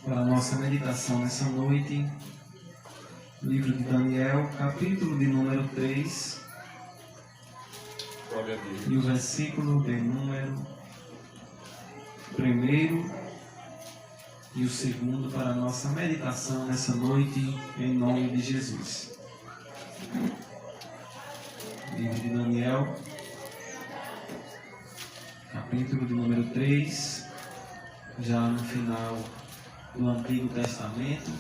para a nossa meditação nessa noite, livro de Daniel, capítulo de número 3, e o versículo de número 1 e o 2 para a nossa meditação nessa noite, em nome de Jesus. Livro de Daniel, capítulo de número 3, já no final do Antigo Testamento,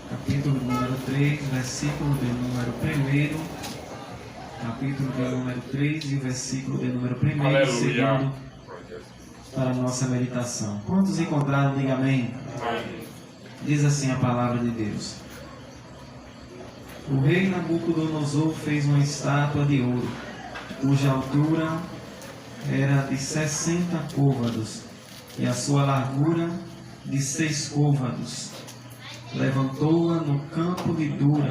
capítulo de número 3, versículo de número 1, capítulo de número 3 e o versículo de número 1 e 2 para a nossa meditação. Quantos encontraram, diga amém. Diz assim a palavra de Deus: O rei Nabucodonosor fez uma estátua de ouro, cuja altura era de 60 côvados e a sua largura de 6 côvados. Levantou-a no campo de Dura,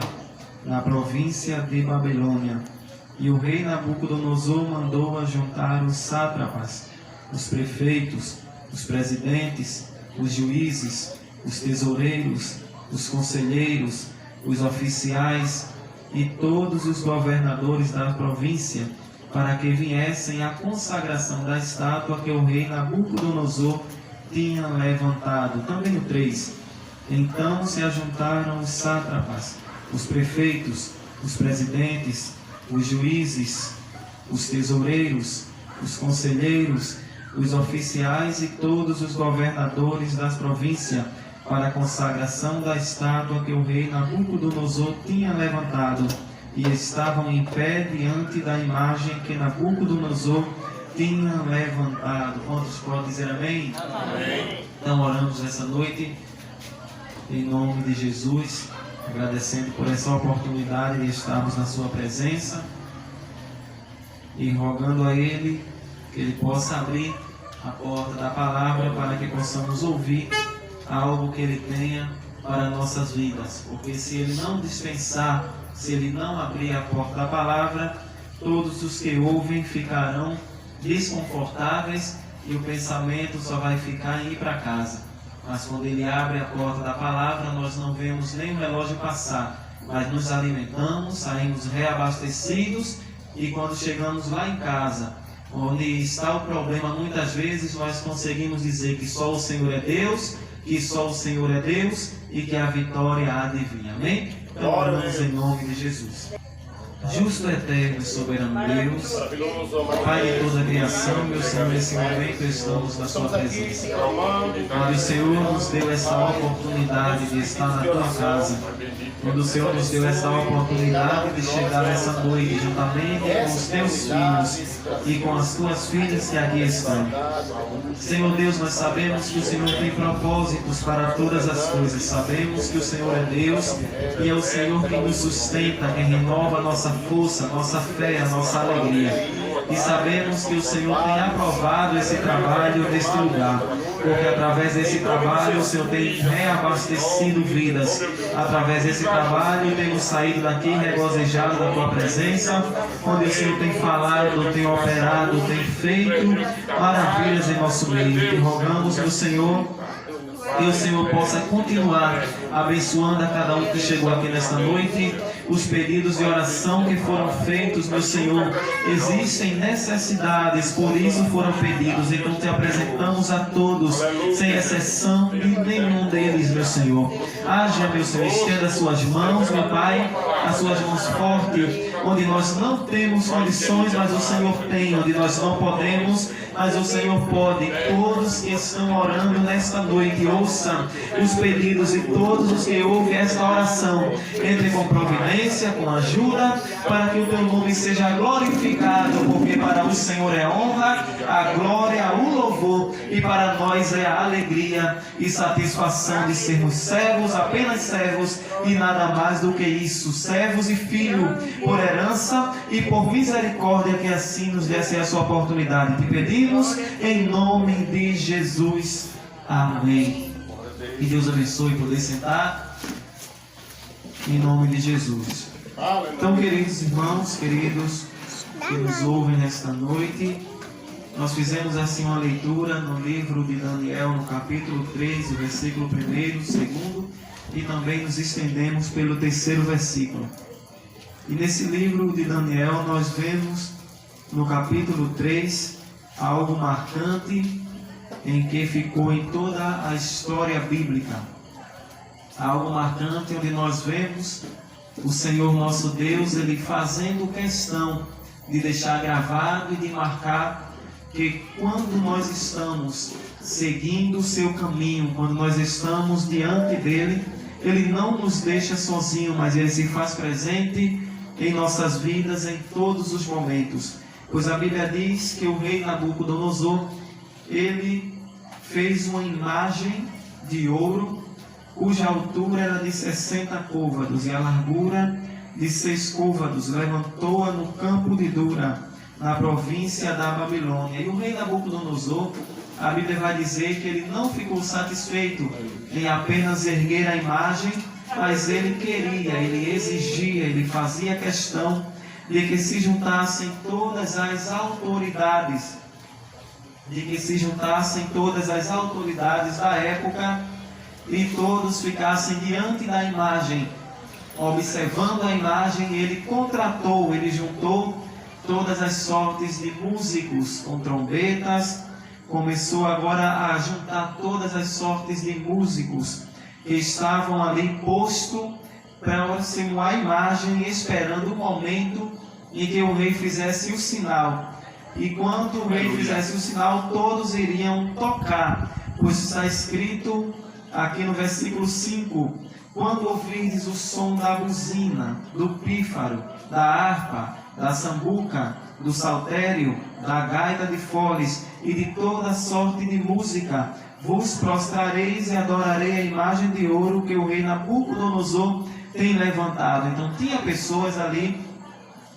na província de Babilônia. E o rei Nabucodonosor mandou ajuntar os sátrapas, os prefeitos, os presidentes, os juízes, os tesoureiros, os conselheiros, os oficiais e todos os governadores da província, para que viessem à consagração da estátua que o rei Nabucodonosor tinha levantado. Também o 3. Então se ajuntaram os sátrapas, os prefeitos, os presidentes, os juízes, os tesoureiros, os conselheiros, os oficiais e todos os governadores das províncias, para a consagração da estátua que o rei Nabucodonosor tinha levantado, e estavam em pé diante da imagem que Nabucodonosor tinha levantado. Quantos podem dizer amém? Amém. Então oramos essa noite, em nome de Jesus, agradecendo por essa oportunidade de estarmos na sua presença e rogando a Ele que Ele possa abrir a porta da palavra para que possamos ouvir algo que Ele tenha para nossas vidas, porque se Ele não dispensar, se Ele não abrir a porta da palavra, todos os que ouvem ficarão desconfortáveis e o pensamento só vai ficar em ir para casa. Mas quando Ele abre a porta da palavra, nós não vemos nem o relógio passar, mas nos alimentamos, saímos reabastecidos, e quando chegamos lá em casa, onde está o problema, muitas vezes nós conseguimos dizer que só o Senhor é Deus, que só o Senhor é Deus e que a vitória há de vir. Amém? Então oramos em nome de Jesus. Justo, eterno e soberano Deus, Pai de toda a criação, meu Senhor, nesse momento estamos na sua presença. Onde o Senhor nos deu essa oportunidade de estar na tua casa, quando o Senhor nos deu essa oportunidade de chegar nessa noite juntamente com os teus filhos e com as tuas filhas que aqui estão. Senhor Deus, nós sabemos que o Senhor tem propósitos para todas as coisas. Sabemos que o Senhor é Deus e é o Senhor que nos sustenta, que renova a nossa força, a nossa fé, a nossa alegria. E sabemos que o Senhor tem aprovado esse trabalho neste lugar, porque através desse trabalho o Senhor tem reabastecido vidas. Através desse trabalho temos saído daqui regozijados da tua presença, onde o Senhor tem falado, tem operado, tem feito maravilhas em nosso meio. E rogamos ao Senhor que o Senhor possa continuar abençoando a cada um que chegou aqui nesta noite, os pedidos de oração que foram feitos, meu Senhor. Existem necessidades, por isso foram pedidos, então te apresentamos a todos, sem exceção de nenhum deles, meu Senhor. Haja, meu Senhor, estenda as suas mãos, meu Pai, as suas mãos fortes, onde nós não temos condições, mas o Senhor tem, onde nós não podemos, mas o Senhor pode. Todos que estão orando nesta noite, ouçam os pedidos de todos os que ouvem esta oração. Entre com providência, com ajuda, para que o teu nome seja glorificado, porque para o Senhor é a honra, a glória, o louvor, e para nós é a alegria e satisfação de sermos servos, apenas servos, e nada mais do que isso, servos e filhos, por herança e por misericórdia, que assim nos desse essa oportunidade. Te pedimos em nome de Jesus. Amém. Que Deus abençoe. Poder sentar em nome de Jesus. Então, queridos irmãos, queridos que nos ouvem nesta noite, Nós fizemos assim uma leitura no livro de Daniel, no capítulo 3, o versículo 1º, 2º, e também nos estendemos pelo 3º versículo. E nesse livro de Daniel nós vemos no capítulo 3 algo marcante em que ficou em toda a história bíblica. Algo marcante onde nós vemos o Senhor nosso Deus, Ele fazendo questão de deixar gravado e de marcar que quando nós estamos seguindo o seu caminho, quando nós estamos diante dele, Ele não nos deixa sozinho, mas Ele se faz presente em nossas vidas em todos os momentos. Pois a Bíblia diz que o rei Nabucodonosor, ele fez uma imagem de ouro, cuja altura era de 60 côvados e a largura de 6 côvados, levantou-a no campo de Dura, na província da Babilônia. E o rei Nabucodonosor, a Bíblia vai dizer que ele não ficou satisfeito em apenas erguer a imagem, mas ele queria, ele exigia, ele fazia questão de que se juntassem todas as autoridades, da época, e todos ficassem diante da imagem, observando a imagem. Ele contratou, ele juntou todas as sortes de músicos com trombetas, começou agora a juntar todas as sortes de músicos que estavam ali posto próximo à imagem, esperando o momento em que o rei fizesse o sinal. E quando o rei fizesse o sinal, todos iriam tocar, pois está escrito aqui no versículo 5: quando ouvirdes o som da buzina, do pífaro, da harpa, da sambuca, do saltério, da gaita de foles e de toda sorte de música, vos prostrareis e adorarei a imagem de ouro que o rei Nabucodonosor tem levantado. Então tinha pessoas ali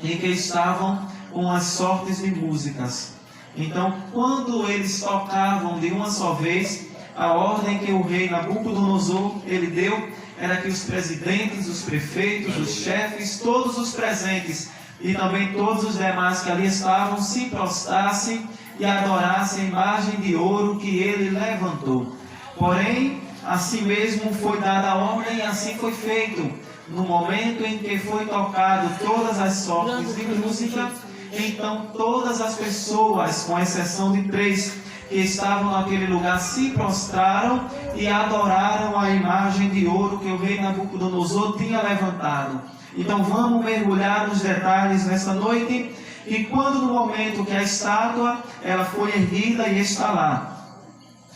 em que estavam com as sortes de músicas. Então, quando eles tocavam de uma só vez, a ordem que o rei Nabucodonosor ele deu era que os presidentes, os prefeitos, os chefes, todos os presentes e também todos os demais que ali estavam se prostrassem e adorassem a imagem de ouro que ele levantou. Porém, assim mesmo foi dada a ordem e assim foi feito. No momento em que foi tocado todas as sortes de música, então todas as pessoas, com exceção de 3 que estavam naquele lugar, se prostraram e adoraram a imagem de ouro que o rei Nabucodonosor tinha levantado. Então vamos mergulhar nos detalhes nesta noite. E quando no momento que a estátua ela foi erguida e está lá,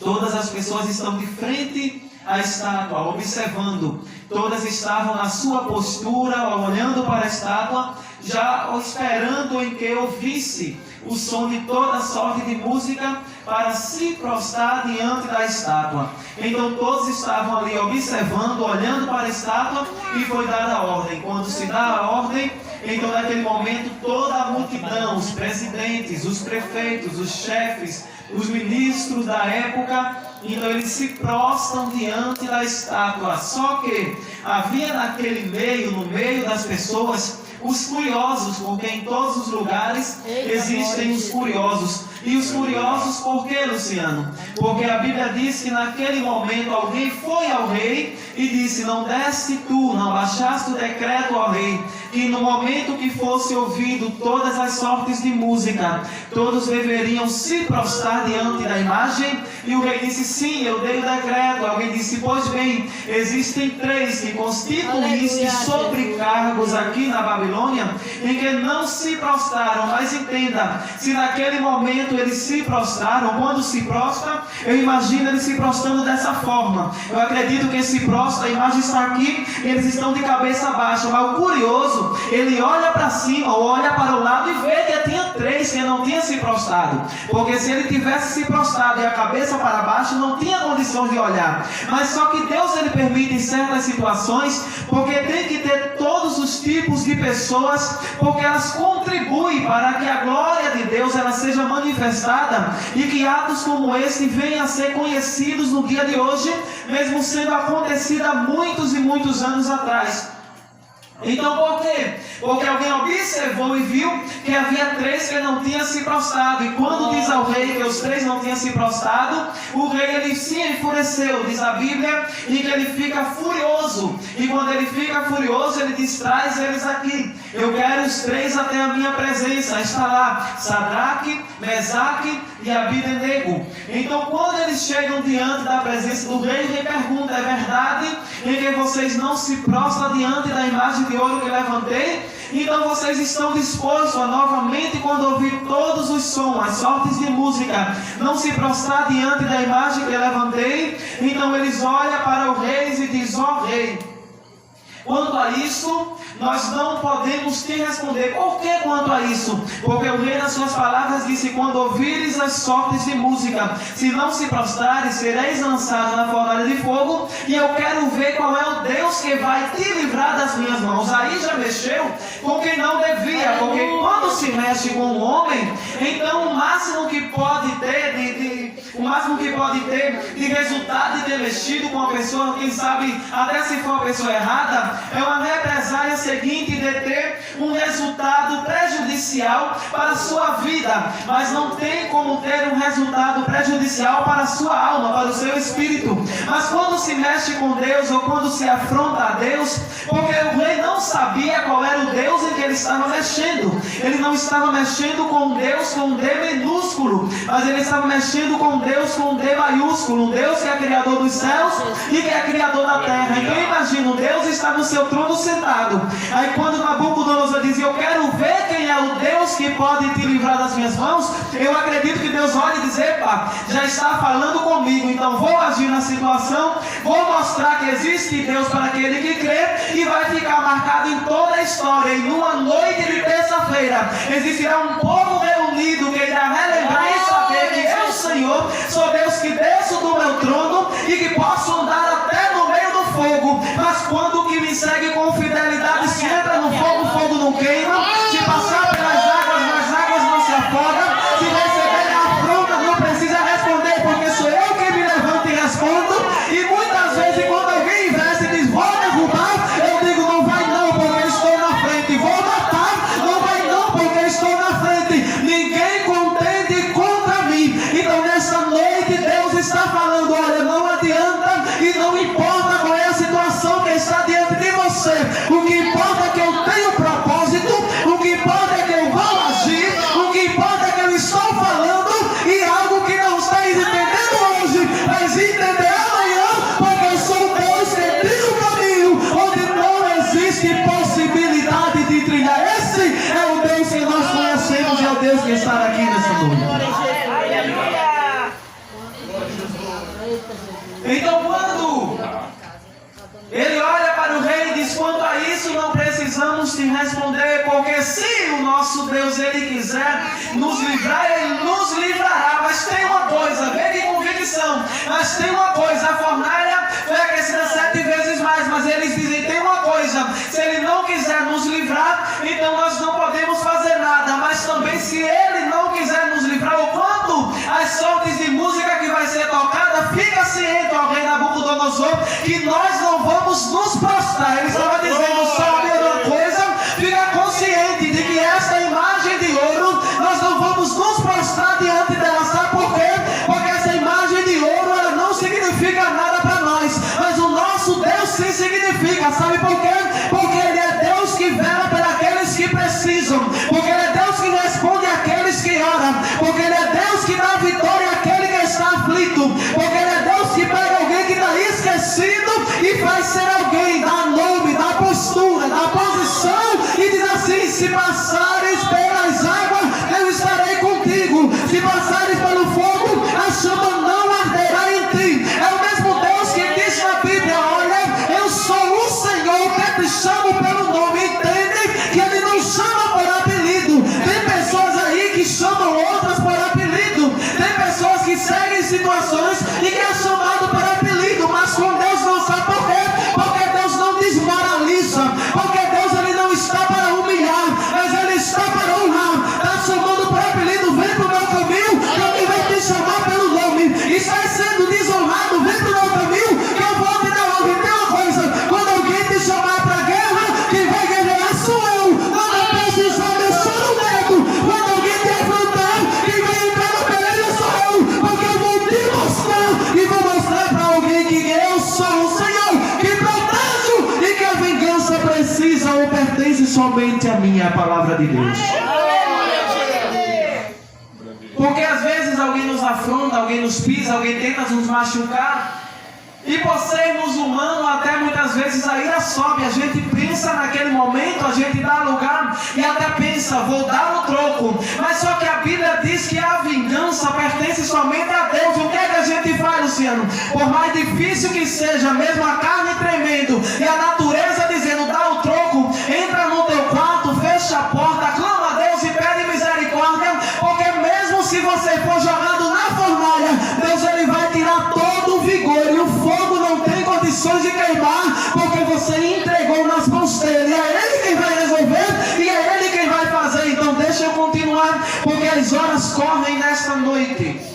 todas as pessoas estão de frente à estátua, observando. Todas estavam na sua postura, olhando para a estátua, já esperando em que ouvisse o som de toda sorte de música para se prostrar diante da estátua. Então todos estavam ali observando, olhando para a estátua, e foi dada a ordem. Quando se dá a ordem, então naquele momento toda a multidão, os presidentes, os prefeitos, os chefes, os ministros da época, então eles se prostram diante da estátua. Só que havia naquele meio, no meio das pessoas, os curiosos, porque em todos os lugares existem os curiosos. E os curiosos por quê, Luciano? Porque a Bíblia diz que naquele momento alguém foi ao rei e disse: não deste tu, não baixaste o decreto ao rei, que no momento que fosse ouvido todas as sortes de música, todos deveriam se prostrar diante da imagem? E o rei disse: sim, eu dei o decreto. Alguém disse: pois bem, existem 3 que constituíste sobrecargos aqui na Babilônia, em que não se prostraram. Mas entenda, se naquele momento eles se prostraram, quando se prostra, eu imagino eles se prostrando dessa forma. Eu acredito que se prostra, a imagem está aqui, eles estão de cabeça baixa. Mas o curioso, ele olha para cima, ou olha para o lado e vê que tinha 3 que não tinham se prostrado. Porque se ele tivesse se prostrado e a cabeça para baixo, não tinha condições de olhar. Mas só que Deus ele permite em certas situações, porque tem que ter todos os tipos de pessoas, porque elas contribuem para que a glória de Deus ela seja manifestada, e que atos como este venham a ser conhecidos no dia de hoje, mesmo sendo acontecido há muitos e muitos anos atrás. Então por quê? Porque alguém observou e viu que havia 3 que não tinham se prostrado. E quando diz ao rei que os 3 não tinham se prostrado, o rei ele se enfureceu, diz a Bíblia, e que ele fica furioso. E quando ele fica furioso, ele diz: traz eles aqui. Eu quero os 3 até a minha presença. Está lá Sadraque, Mesaque e Abednego. Então quando eles chegam diante da presença do rei, ele pergunta: é verdade em que vocês não se prostram diante da imagem de ouro que levantei? Então vocês estão dispostos a novamente, quando ouvir todos os sons, as sortes de música, não se prostrar diante da imagem que levantei? Então eles olham para o rei e dizem: ó rei, quanto a isso, nós não podemos te responder. Por que quanto a isso? Porque o rei, nas suas palavras, disse: quando ouvires as sortes de música, se não se prostrares, sereis lançados na fornalha de fogo, e eu quero ver qual é o Deus que vai te livrar das minhas mãos. Aí já mexeu com quem não devia, porque quando se mexe com um homem, então o máximo que pode ter de resultado de ter mexido com uma pessoa, quem sabe até se for a pessoa errada, é uma represália seguinte de ter um resultado prejudicial para a sua vida, mas não tem como ter um resultado prejudicial para a sua alma, para o seu espírito. Mas quando se mexe com Deus, ou quando se afronta a Deus, porque o rei não sabia qual era o Deus em que ele estava mexendo. Ele não estava mexendo com Deus com um D minúsculo, mas ele estava mexendo com Deus com um D maiúsculo, um Deus que é criador dos céus e que é criador da terra. Então imagina, o Deus está no seu trono sentado. Aí quando Nabucodonosor dizia: eu quero ver quem é o Deus que pode te livrar das minhas mãos, eu acredito que Deus olha e diz: epa, já está falando comigo, então vou agir na situação, vou mostrar que existe Deus para aquele que crê, e vai ficar marcado em toda a história. E numa noite de terça-feira existirá um povo reunido que irá relembrar e saber que eu, Senhor, sou Deus que desço do meu trono e que posso andar até no meio do fogo. Mas quando o que me segue com fidelidade se entra no fogo, o fogo não queima. Se passar pelas águas, nas águas não se afoga. Se receber a afronta, não precisa responder, porque sou eu que me levanto e respondo. E muitas vezes quando alguém investe e diz: vou derrubar, eu digo: não vai não, porque eu estou na frente. Vou matar, não vai não, porque eu estou na frente. Ninguém contende contra mim. Então nessa noite Deus está falando: olha, não adianta e não importa qual é a situação que está diante de você. O que importa é que eu tenho propósito, o que importa é que eu vou agir, o que importa é que eu estou falando, e algo que não está entendendo hoje, mas entender amanhã, porque eu sou Deus que trilha o caminho onde não existe possibilidade de trilhar. Esse é o Deus que nós conhecemos e é o Deus que está aqui nessa noite. Então quando ele olha para o rei e diz: quanto a isso não precisamos te responder, porque se o nosso Deus ele quiser nos livrar, ele nos livrará. Mas tem uma coisa, vê que convicção, mas tem uma coisa: a fornalha foi aquecida 7 vezes mais, mas eles dizem: tem uma coisa, se ele não quiser nos livrar, então nós não podemos fazer nada. Mas também se ele não quiser nos livrar, ou quando as sortes de música que vai ser tocada, fica ciente, ó rei Nabucodonosor, que nós não vamos nos prostrar. Ele estava dizendo: sabe uma coisa, fica consciente de que esta imagem de ouro, nós não vamos nos prostrar diante dela. Sabe por quê? Porque essa imagem de ouro, ela não significa nada para nós, mas o nosso Deus sim significa. Sabe por quê? Porque Ele é Deus que vela por aqueles que precisam, porque Ele é Deus que responde àqueles que oram, porque Ele é Deus que dá vitória àquele que está aflito, porque Ele é Deus que pega alguém que está esquecido e faz ser alguém, dá somente a minha, a palavra de Deus. Porque às vezes alguém nos afronta, alguém nos pisa, alguém tenta nos machucar. E por sermos humanos, até muitas vezes a ira sobe. A gente pensa naquele momento, a gente dá lugar e até pensa, vou dar o troco. Mas só que a Bíblia diz que a vingança pertence somente a Deus. O que é que a gente faz, Luciano? Por mais difícil que seja, mesmo a carne tremendo e a natureza dizendo, dá o troco, entra no teu quarto, fecha a porta, clama a Deus e pede misericórdia. Porque mesmo se você for jogado na fornalha, Deus ele vai tirar todo o vigor e o fogo não tem condições de queimar, porque você entregou nas mãos dele. E é ele quem vai resolver e é ele quem vai fazer. Então deixa eu continuar, porque as horas correm nesta noite.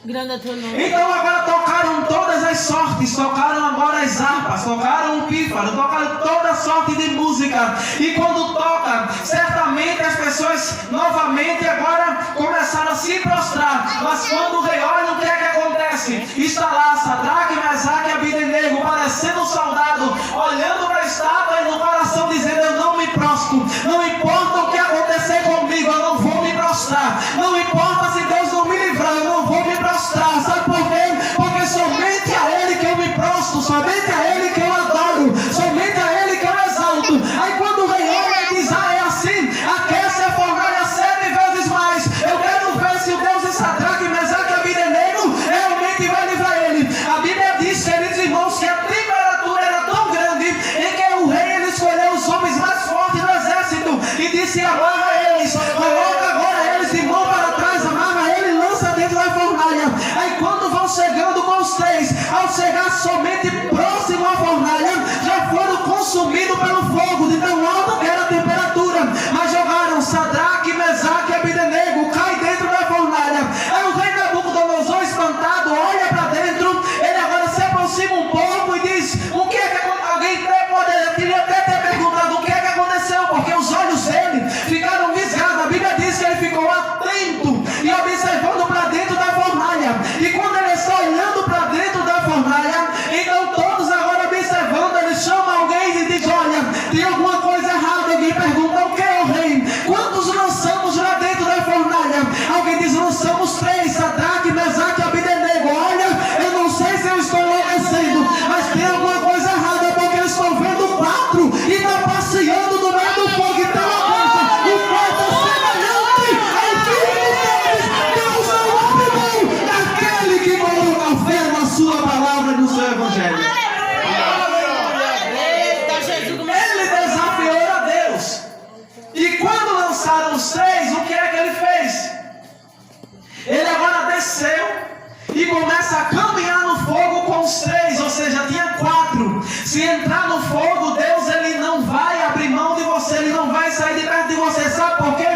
Então agora tocaram todas as sortes, tocaram agora as harpas, tocaram o pífaro, tocaram toda sorte de música. E quando toca, certamente as pessoas novamente agora começaram a se prostrar. Mas quando o rei olha, o que é que acontece? Está lá Sadraque, Mesaque e Abednego, parecendo um soldado, olhando para a estátua e no coração dizendo, eu não me prostro. Não importa o que acontecer comigo, eu não vou me prostrar. Não importa se Deus não me livrar, eu não vou me prostrar. Sabe por quê? Porque somente a Ele que eu me prostro, somente a Ele que eu adoro, somente a Ele que eu exalto. Aí quando o rei olha diz, é assim, aquece a fornalha 7 vezes mais. Eu quero ver se o Deus de Sadraque, Mesaque e Abednego realmente vai livrar ele. A Bíblia diz, queridos irmãos, que a temperatura era tão grande em que o rei ele escolheu os homens mais fortes do exército e disse, amarra eles, coloca agora eles de mão para trás, amarra ele e lança dentro da fornalha. Aí quando vão chegando com os 3, ao chegar somente próximo à fornalha, já foram consumidos pelo fogo, de tão alta que era a temperatura. Mas jogaram Sadraque, Mesaque e Abednego, cai dentro da fornalha. Aí o rei Nabucodonosor, espantado, olha para dentro, ele agora se aproxima um pouco e diz, o que é que aconteceu? Alguém queria até ter perguntado o que é que aconteceu, porque os olhos dele ficaram visgados. A Bíblia diz que ele ficou atento e observando para dentro da fornalha. E quando ele está olhando para dentro da fornalha, então todos agora observando, ele chama alguém e diz, olha, tem alguma coisa errada. Alguém pergunta, o que é, o rei? Quantos lançamos lá dentro da fornalha? Alguém diz, lançamos 3, Sadraque, Mesaque e Abednego. Olha, eu não sei se eu estou enlouquecendo, mas tem alguma coisa errada, porque eu estou vendo 4 e está passeando no meio do fogo. Então a coisa, o quarto é semelhante ao filho de Deus. Deus não abre mão daquele que coloca a fé na sua palavra e no seu evangelho. Ele desafiou a Deus. E quando lançaram os 3, o que é que ele fez? Ele agora desceu e começa a caminhar no fogo com os 3, ou seja, tinha 4. Se entrar no fogo, Deus ele não vai abrir mão de você, ele não vai sair de perto de você. Sabe por quê?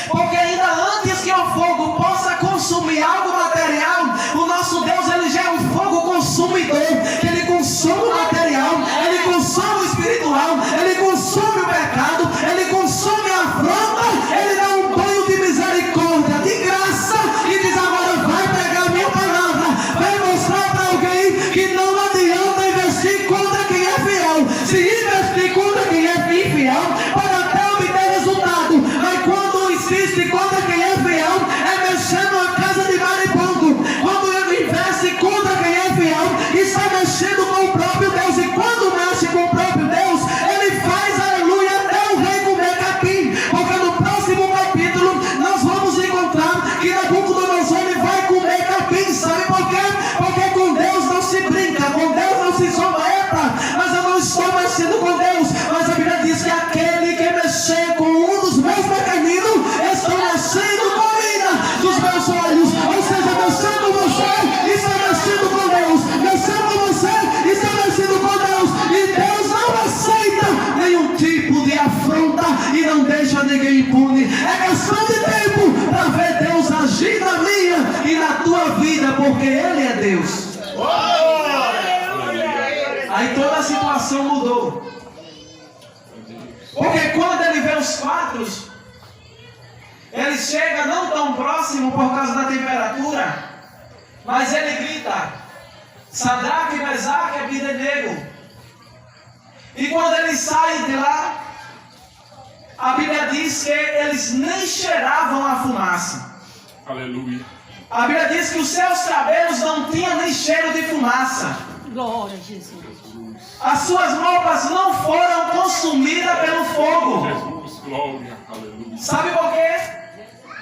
Porque ainda antes que o fogo possa consumir algo material, o nosso Deus ele já é um fogo consumidor. Ele consome o material, ele consome o espiritual, ele consome o pecado, ele consome a afronta, ele dá um banho de misericórdia, de graça, e diz agora vai pegar minha palavra, vai mostrar para alguém que não adianta investir contra quem é fiel. Se investir contra quem é infiel, pode até obter resultado, mas quando insiste contra quem é fiel, é mexendo a casa de maripondo. Quando ele investe contra quem é fiel, está mexendo com o próprio Deus. E quando mexe com o próprio Deus, ele faz aleluia até o rei comer capim. Porque no próximo capítulo nós vamos encontrar que Nabucodonosor ele vai comer capim. Sabe por quê? Porque com Deus não se brinca, com Deus não se zombeta. Mas eu não estou mexendo com Deus. Mas a Bíblia diz que aquele que mexer com um dos meus pequeninos, estou mexendo com a mina dos meus olhos. Ou seja, mexendo com você, está mexendo com Deus. Mexendo com você, está mexendo com Deus. E Deus não aceita nenhum tipo de afronta e não deixa ninguém impune. É questão de tempo para ver Deus agir na minha e na tua vida, porque Ele é Deus. Aí toda a situação mudou. Porque quando ele vê os 4, ele chega não tão próximo por causa da temperatura, mas ele grita, Sadraque, Mesaque e Abednego. E quando ele sai de lá, A Bíblia diz que eles nem cheiravam a fumaça. Aleluia. A Bíblia diz que os seus cabelos não tinham nem cheiro de fumaça. Glória a Jesus. As suas roupas não foram consumidas pelo fogo. Jesus, glória, aleluia. Sabe por quê?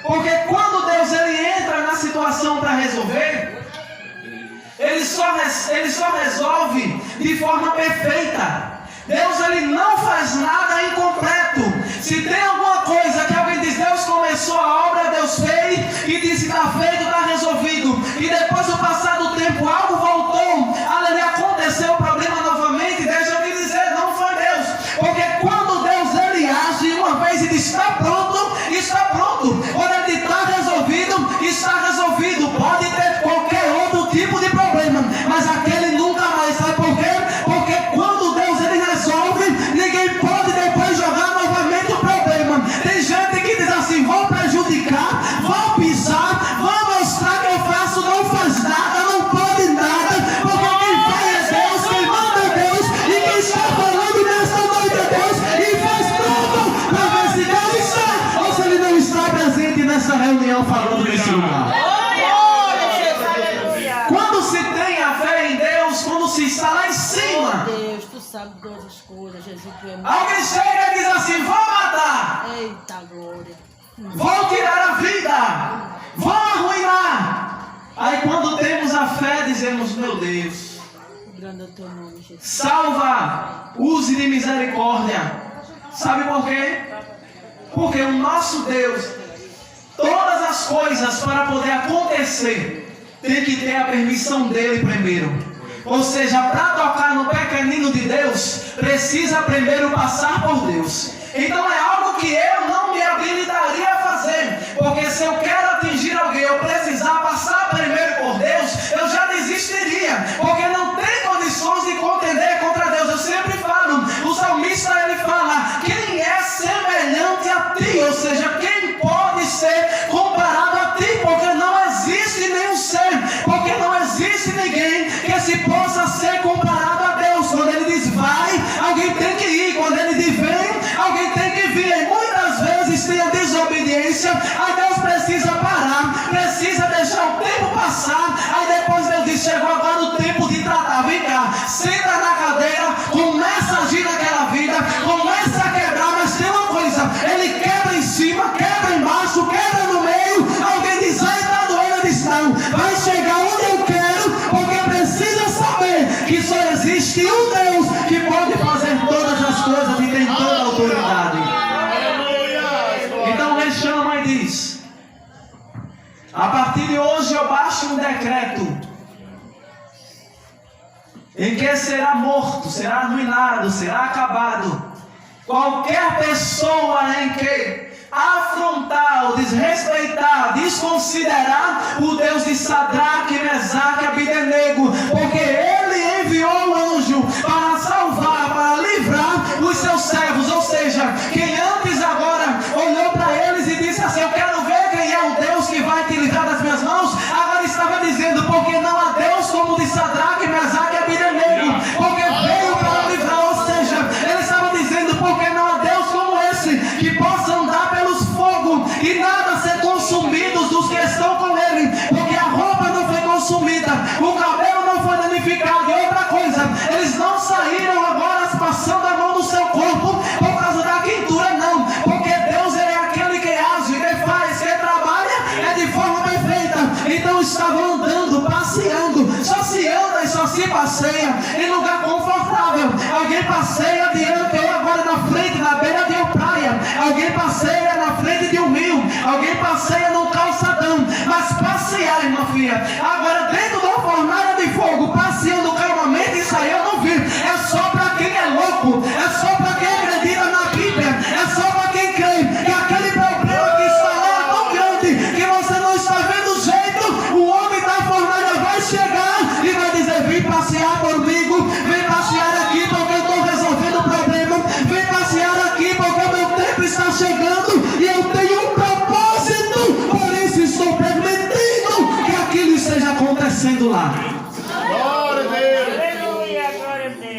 Porque quando Deus ele entra na situação para resolver, Ele só resolve de forma perfeita. Deus ele não faz nada incompleto. Se tem alguma coisa que alguém diz, Deus começou a obra, Deus fez e disse, está feito, está resolvido, e depois do passar do tempo algo voltou, aleluia, aconteceu o problema novamente, deixa eu te dizer, não foi Deus. Porque quando Deus ele age uma vez e diz, está pronto, está pronto. Quando ele está resolvido, está resolvido. Pode ter qualquer outro tipo de problema, mas aquele nunca mais. Sabe por quê? Porque quando Deus ele resolve, ninguém pode depois jogar novamente o problema. Tem gente que diz assim, vou prejudicar, vou pisar, vou mostrar que eu faço, não faz nada, não pode nada, porque quem faz é Deus, quem manda é Deus, e quem está falando nessa noite é Deus, e faz tudo para ver se Deus está ou se ele não está presente nessa reunião falando nesse lugar. Quando se tem a fé em Deus, quando se está lá em cima, Deus, tu sabe todas as coisas, Jesus, tu é muito... alguém chega e diz assim, vou matar, Eita glória. vou tirar a vida, vou arruinar. Aí quando temos a fé, dizemos, meu Deus, Grande é o teu nome, Jesus. salva, use de misericórdia. Sabe por quê? Porque o nosso Deus, todas as coisas para poder acontecer, tem que ter a permissão dele primeiro. Ou seja, para tocar no pequenino de Deus, precisa primeiro passar por Deus. Então é algo que eu não me habilitaria a fazer. Porque se eu quero atingir alguém, eu precisar passar primeiro por Deus, eu já desistiria. Porque não tem condições de contender contra Deus. Eu sempre falo, o salmista ele fala, quem é semelhante a ti? Ou seja, quem pode ser comparado a ti? Porque não existe nenhum ser. Porque não existe ninguém que se possa ser comparado a Deus. Quando ele diz vai, alguém tem que ir. Quando ele diz vem, alguém tem que vir. E muitas vezes tem a desobediência. Aí Deus precisa parar, precisa deixar o tempo passar. Aí depois Deus diz, chegou agora o tempo de tratar. Vem cá, senta na cadeira, começa a agir naquela vida, começa a quebrar. Mas tem uma coisa, ele quebra em cima, quebra embaixo, quebra no meio. Alguém diz, ai, está doendo. Ele diz, não, vai chegar onde eu quero, porque precisa saber que só existe um Deus que pode fazer todas as coisas e tem toda a autoridade. Então ele chama e diz, a partir de hoje eu baixo um decreto em que será morto, será arruinado, será acabado qualquer pessoa em que afrontar ou desrespeitar, desconsiderar o Deus de Sadraque, Mesaque e Abdenego, porque ele enviou o anjo para salvar, para livrar os seus servos. Ou seja, quem antes agora olhou para eles e disse assim, eu quero ver quem é o Deus que vai te livrar das minhas mãos, agora estava dizendo, porque não há Deus como o de Sadraque, Mesaque e Abdenego, porque veio para livrar. Ou seja, ele estava dizendo, porque não há Deus como esse que possa andar pelos fogos e nada ser consumido dos que estão com ele, porque a roupa não foi consumida, o cabelo não foi danificado. E outra coisa, eles não saíram agora passando a mão no seu corpo por causa da quintura, não, porque Deus ele é aquele que age, que faz, que trabalha, é de forma perfeita. Então estavam andando, passeando, só se anda e só se passeia em lugar confortável. Alguém passeia diante ou agora na frente, na beira de uma praia, alguém passeia na frente de um rio, alguém passeia num calçadão, mas passear, irmã filha, agora dentro da fornalha de fogo, passeando calmamente, isso aí eu não vi. É só para quem é louco, é só para quem acredita na Bíblia, é só para quem crê que aquele problema que está lá é tão grande que você não está vendo jeito. O homem da fornalha vai chegar e vai dizer, vem passear comigo, vem passear aqui porque eu estou resolvendo o problema, vem passear aqui porque o meu tempo está chegando e eu tenho um propósito, por isso estou permitindo que aquilo esteja acontecendo lá. Glória a Deus.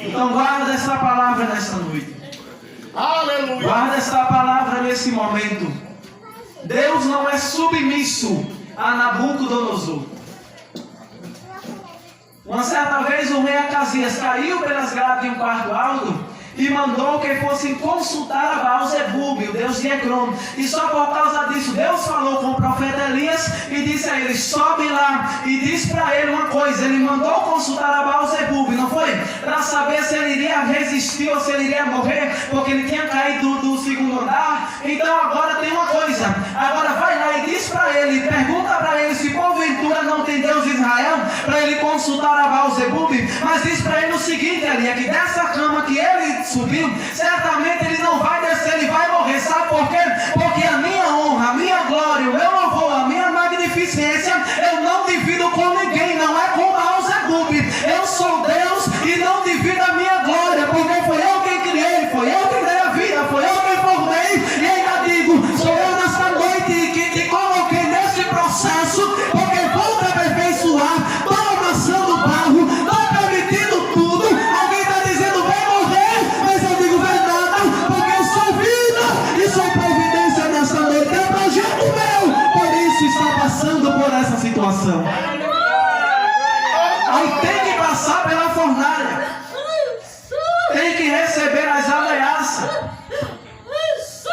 Então guarda essa palavra nesta noite. Aleluia. Guarda essa palavra nesse momento. Deus não é submisso a Nabucodonosor. Uma certa vez o rei Acasias caiu pelas grades de um quarto alto e mandou que fossem consultar a Baal-Zebub, o deus de Ecrom. E só por causa disso, Deus falou com o profeta Elias e disse a ele: sobe lá e diz para ele uma coisa. Ele mandou consultar a Baal-Zebub, não foi? Para saber se ele iria resistir ou se ele iria morrer, porque ele tinha caído do segundo andar. Então agora tem uma coisa. Agora vai lá e diz para ele, pergunta para ele se porventura não tem Deus de Israel, para ele consultar a Baal-Zebub. Mas diz para ele o seguinte, Eli, que dessa cama que ele subiu, certamente ele não vai descer, ele vai morrer. Sabe por quê? Porque a minha honra, a minha glória, o meu louvor, a minha magnificência, eu não divido com ninguém, não é com Baal-Zebub. Eu sou Deus e não divido a minha glória, porque foi eu quem criei, foi eu quem dei a vida, foi eu quem formei. E ainda digo, sou eu nesta noite que te coloquei nesse processo, porque vou te aperfeiçoar, estou amassando o barro, estou permitindo tudo. Alguém está dizendo vai morrer, mas eu digo vai nada, porque eu sou vida e sou providência nesta noite. É um projeto meu, por isso está passando por essa situação. Aí tem que passar pela fornalha, tem que receber as ameaças,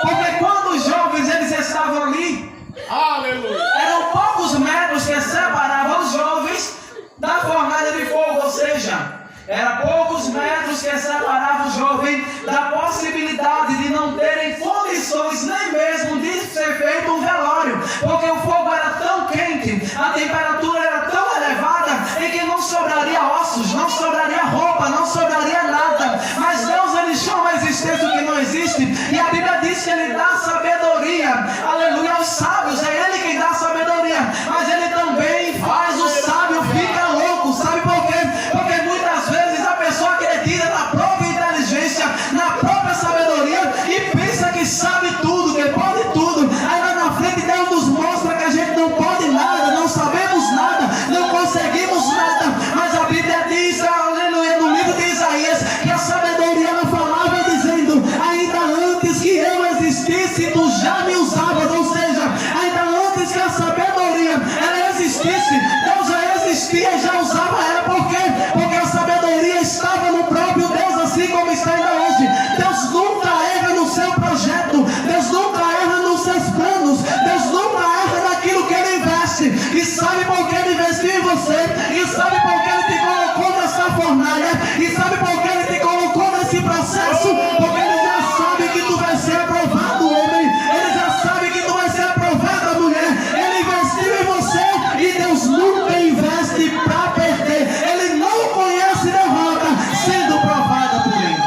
porque quando os jovens eles estavam ali, Aleluia. eram poucos metros que separavam os jovens da fornalha de fogo, ou seja, eram poucos metros que separavam o jovem da possibilidade de não terem condições nem mesmo de ser feito um velório, porque o fogo era tão quente, a temperatura era tão elevada, em que não sobraria ossos, não sobraria roupa, não sobraria nada. Mas Deus ele chama a existência o que não existe, e a Bíblia diz que ele dá sabedoria, aleluia, aos sábios. É ele quem dá sabedoria, mas ele também faz o sábio ficar louco. Sabe por quê? Porque muitas vezes a pessoa acredita na própria inteligência, na própria sabedoria, e pensa que sabe tudo, que pode tudo. Aí lá na frente Deus nos mostra que a gente não pode nada, não sabemos nada, não conseguimos nada. Mas a Bíblia diz, aleluia, no livro de Isaías, que a sabedoria ela falava dizendo: ainda antes que eu existisse, tu já me usavas. Ou seja, ainda antes que a sabedoria ela existisse, Deus já existia e já usava ela. Por quê? Porque a sabedoria estava no próprio Deus, assim como está ainda hoje. Deus nunca erra no seu projeto, Deus nunca erra nos seus planos, Deus nunca erra naquilo que ele investe. E sabe por que ele investiu em você? E sabe por que ele te colocou nessa fornalha? E sabe por que ele te colocou nesse processo? Porque ele já sabe que tu vai ser aprovado, homem. Ele já sabe que tu vai ser aprovada, mulher. Ele investiu em você, e Deus nunca investe para perder. Ele não conhece derrota sendo provada por ele.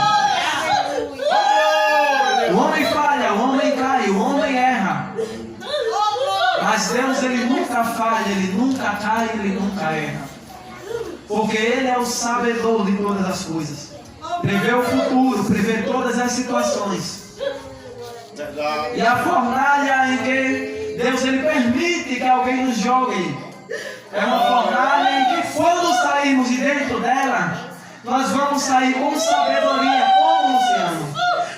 O homem falha, o homem cai, o homem erra. Mas Deus ele nunca falha, ele nunca cai, ele nunca erra. Porque ele é o sabedor de todas as coisas. Prevê o futuro, prevê todas as situações. Verdade. E a fornalha em que Deus ele permite que alguém nos jogue é uma fornalha em que quando sairmos de dentro dela, nós vamos sair com sabedoria, como Luciano.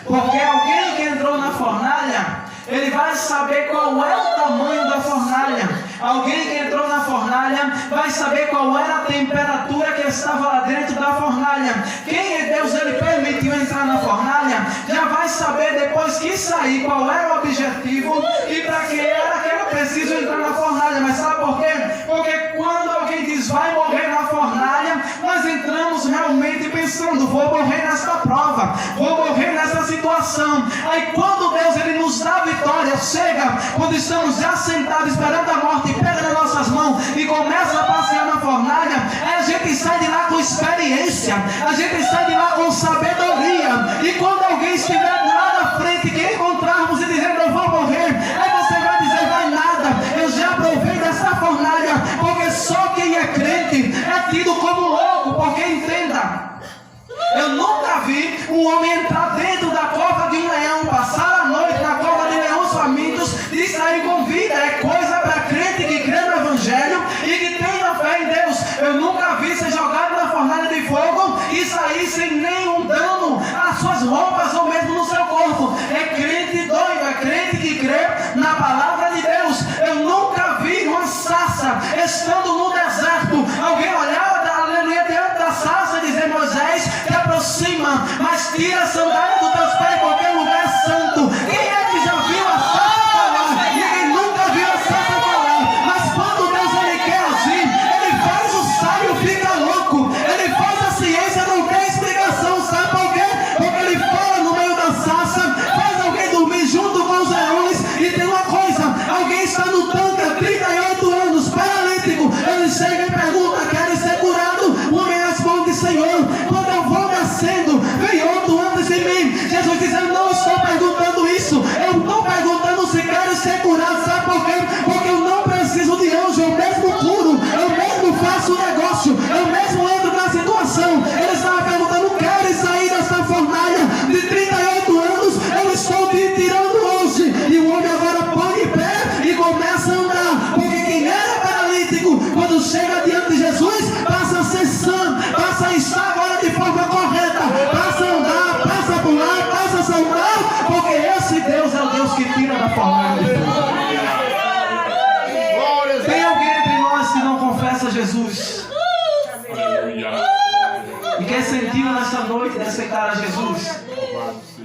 Porque alguém que entrou na fornalha, ele vai saber qual é o tamanho da fornalha. Alguém que entrou na fornalha vai saber qual era a temperatura que estava lá dentro da fornalha. Quem Deus ele permitiu entrar na fornalha, já vai saber depois que sair qual era o objetivo e para que era que era preciso entrar na fornalha. Mas sabe por quê? Porque quando alguém diz vai morrer na fornalha, nós entramos realmente pensando, vou morrer nesta prova, vou morrer nessa situação. Aí quando Deus ele nos dá vitória, chega quando estamos já sentados esperando a morte, pega nas nossas mãos e começa a passear na fornalha, aí a gente sai de lá com experiência, a gente sai de lá com sabedoria. E quando alguém estiver lá na frente, que encontrarmos e dizendo eu vou morrer, aí você vai dizer vai nada, eu já provei dessa fornalha. Porque só quem é crente é tido como louco. Porque entenda, eu nunca vi um homem entrar dentro da cova de um leão, passar a noite na cova de leões famintos e sair com vida. É coisa para crente que crê no Evangelho e que tem a fé em Deus. Eu nunca vi ser jogado na fornalha de fogo e sair sem nenhum dano às suas roupas ou mesmo no seu corpo. É crente doido, é crente crer na palavra de Deus. Eu nunca vi uma sarça estando no deserto, alguém olhava, aleluia, diante da sarça e dizer: Moisés, te aproxima, mas tira a sandália dos teus pés, porque o lugar é santo. Quem é que já viu a sarça falar? Ninguém nunca viu a sarça falar. Mas quando Deus ele quer agir, ele faz o sábio ficar louco. Ele faz a ciência não ter explicação. Sabe por quê? Porque ele fala no meio da sarça, faz alguém dormir junto com os leões. E tem uma coisa: alguém está no tanque há 38 anos, paralítico. Ele chega e pergunta: quer ser curado? O homem responde: Senhor, quando eu vou nascendo, vem outro antes de mim. Jesus diz: eu não estou perguntando isso. Eu estou perguntando se quero ser curado. Sabe por quê? Porque eu não preciso de anjo. Eu mesmo curo, eu mesmo faço o negócio, eu mesmo entro na situação. Ele estava perguntando: queres sair dessa fornalha de 38 anos? Eu estou te tirando hoje. E o homem agora põe em pé e começa a andar. Porque quem era paralítico, quando chega diante de Jesus, passa a ser sã, passa a estar agora de forma correta, passa a andar, passa a pular, passa a saltar, porque esse Deus é o Deus que tira da fornalha de fogo. Tem alguém entre nós que não confessa Jesus Aleluia. e quer sentir nessa noite de aceitar a Jesus?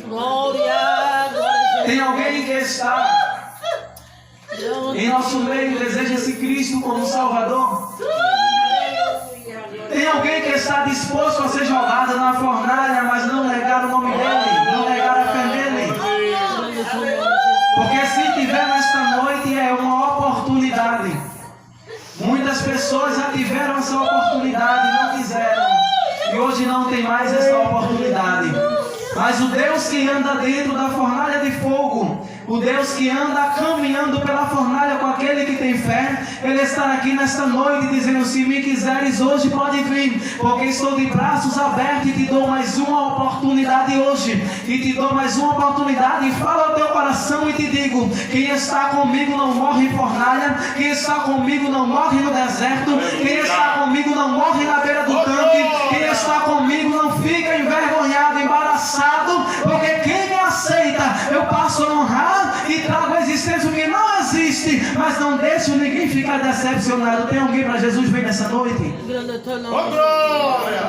Glória, glória. Tem alguém que está em nosso meio, deseja esse Cristo como Salvador? Tem alguém que está disposto a ser jogado na fornalha, mas não negar o nome dele, não negar a fé dele? Porque se tiver nesta noite é uma oportunidade. Muitas pessoas já tiveram essa oportunidade e não quiseram. E hoje não tem mais essa oportunidade. Mas o Deus que anda dentro da fornalha de fogo, o Deus que anda caminhando pela fornalha com aquele que tem fé, Ele está aqui nesta noite dizendo: se me quiseres hoje pode vir, porque estou de braços abertos e te dou mais uma oportunidade hoje, e te dou mais uma oportunidade, e falo ao teu coração e te digo: quem está comigo não morre em fornalha, quem está comigo não morre no deserto, quem está comigo não morre na beira do tanque, quem está comigo não fica envergonhado, embaraçado, porque quem me aceita eu passo a honrar e trago a existência que não existe, mas não deixo ninguém ficar decepcionado. Tem alguém para Jesus bem nessa noite? Grande é o teu Ô, nome. glória!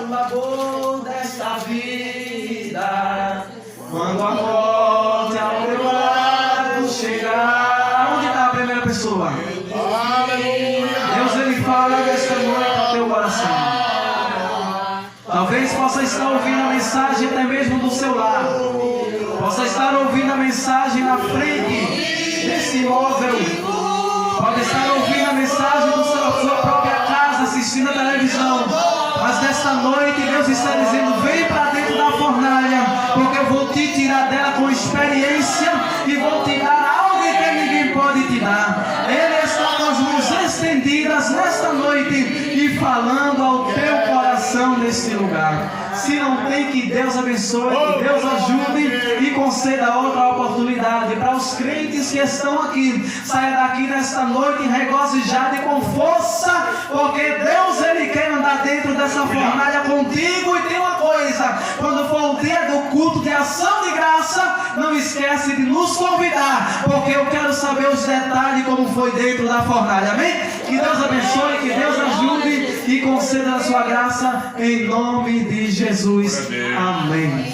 O labor desta vida, quando a morte ao teu lado chegar. Onde está a primeira pessoa? Aleluia! Deus ele fala nesta noite ao teu coração. Talvez possa estar ouvindo a mensagem até mesmo do seu lar. Possa estar ouvindo a mensagem na frente desse imóvel. Pode estar ouvindo a mensagem da sua própria casa, assistindo a televisão. Mas nesta noite Deus está dizendo: vem para dentro da fornalha, porque eu vou te tirar dela com experiência e vou te dar algo que ninguém pode te dar. Ele está com as mãos estendidas nesta noite e falando ao teu coração neste lugar. Se não tem, que Deus abençoe, que Deus ajude e conceda outra oportunidade para os crentes que estão aqui. Saia daqui nesta noite regozijado e com força, porque Deus ele quer andar dentro dessa fornalha contigo. E tem uma coisa: quando for o dia do culto de ação de graça, não esquece de nos convidar, porque eu quero saber os detalhes como foi dentro da fornalha. Amém? Que Deus abençoe, que Deus ajude e conceda a sua graça em nome de Jesus. Amém.